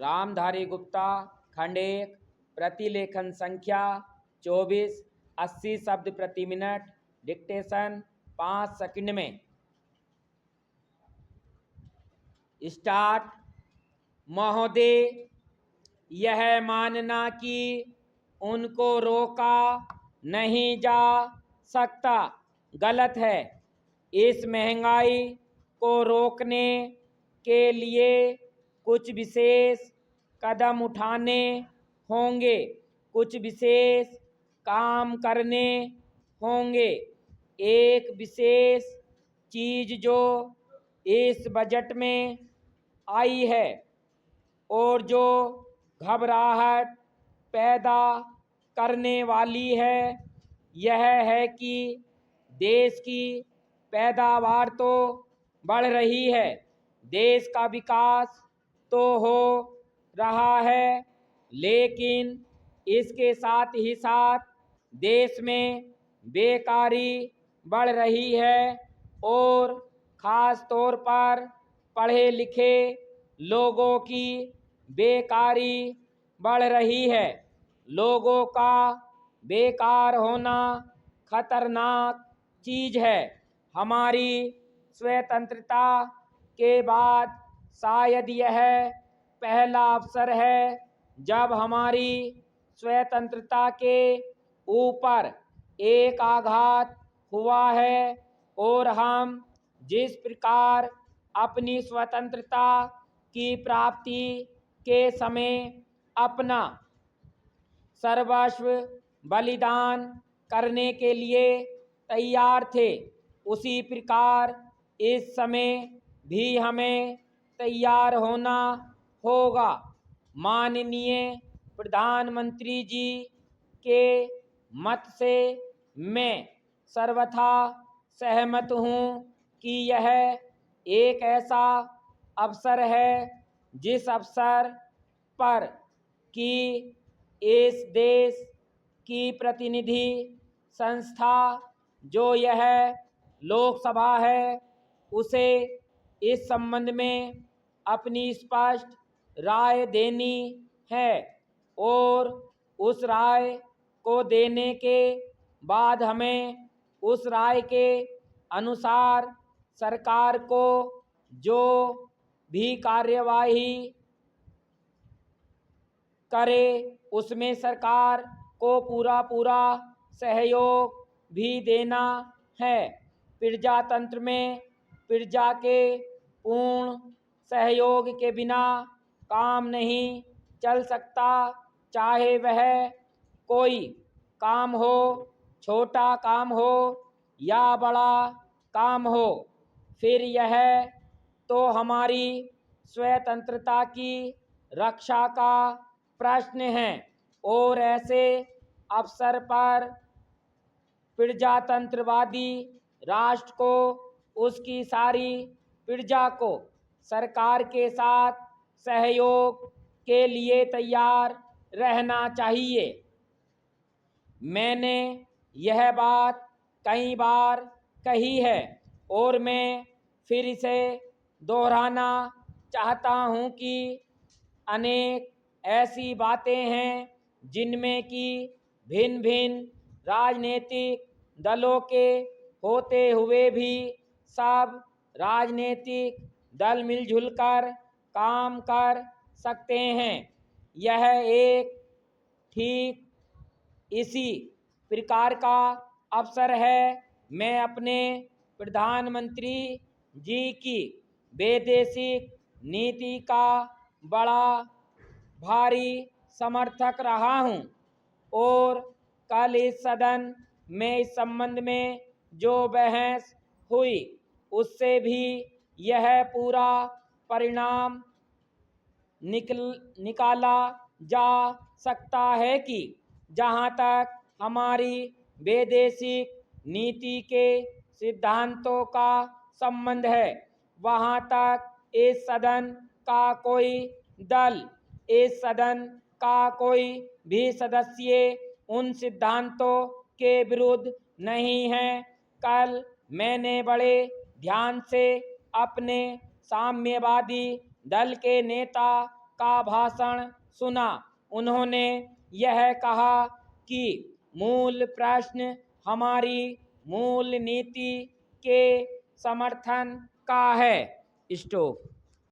रामधारी गुप्ता, खंड 1, प्रतिलेखन संख्या 24, 80 शब्द प्रति मिनट, डिक्टेशन 5 सेकंड में। स्टार्ट। महोदय, यह मानना कि उनको रोका नहीं जा सकता गलत है। इस महंगाई को रोकने के लिए कुछ विशेष कदम उठाने होंगे, कुछ विशेष काम करने होंगे। एक विशेष चीज जो इस बजट में आई है और जो घबराहट पैदा करने वाली है, यह है कि देश की पैदावार तो बढ़ रही है, देश का विकास तो हो रहा है, लेकिन इसके साथ ही साथ देश में बेकारी बढ़ रही है और ख़ास तौर पर पढ़े लिखे लोगों की बेकारी बढ़ रही है। लोगों का बेकार होना खतरनाक चीज है। हमारी स्वतंत्रता के बाद शायद यह पहला अवसर है जब हमारी स्वतंत्रता के ऊपर एक आघात हुआ है और हम जिस प्रकार अपनी स्वतंत्रता की प्राप्ति के समय अपना सर्वस्व बलिदान करने के लिए तैयार थे, उसी प्रकार इस समय भी हमें तैयार होना होगा। माननीय प्रधानमंत्री जी के मत से मैं सर्वथा सहमत हूँ कि यह एक ऐसा अवसर है जिस अवसर पर कि इस देश की प्रतिनिधि संस्था जो यह लोकसभा है, उसे इस संबंध में अपनी स्पष्ट राय देनी है और उस राय को देने के बाद हमें उस राय के अनुसार सरकार को जो भी कार्यवाही करे उसमें सरकार को पूरा सहयोग भी देना है। प्रजातंत्र में प्रजा के पूर्ण सहयोग के बिना काम नहीं चल सकता, चाहे वह कोई काम हो, छोटा काम हो या बड़ा काम हो। फिर यह तो हमारी स्वतंत्रता की रक्षा का प्रश्न है और ऐसे अवसर पर प्रजातंत्रवादी राष्ट्र को उसकी सारी प्रजा को सरकार के साथ सहयोग के लिए तैयार रहना चाहिए। मैंने यह बात कई बार कही है और मैं फिर इसे दोहराना चाहता हूँ कि अनेक ऐसी बातें हैं जिनमें कि भिन्न भिन्न राजनीतिक दलों के होते हुए भी सब राजनीतिक दल मिलजुल कर काम कर सकते हैं। यह एक ठीक इसी प्रकार का अवसर है। मैं अपने प्रधानमंत्री जी की वैदेशिक नीति का बड़ा भारी समर्थक रहा हूं और कल इस सदन में इस संबंध में जो बहस हुई उससे भी यह पूरा परिणाम निकाला जा सकता है कि जहां तक हमारी वैदेशिक नीति के सिद्धांतों का संबंध है, वहां तक इस सदन का कोई दल, इस सदन का कोई भी सदस्य उन सिद्धांतों के विरुद्ध नहीं है। कल मैंने बड़े ध्यान से अपने साम्यवादी दल के नेता का भाषण सुना। उन्होंने यह कहा कि मूल प्रश्न हमारी मूल नीति के समर्थन का है। स्टॉप।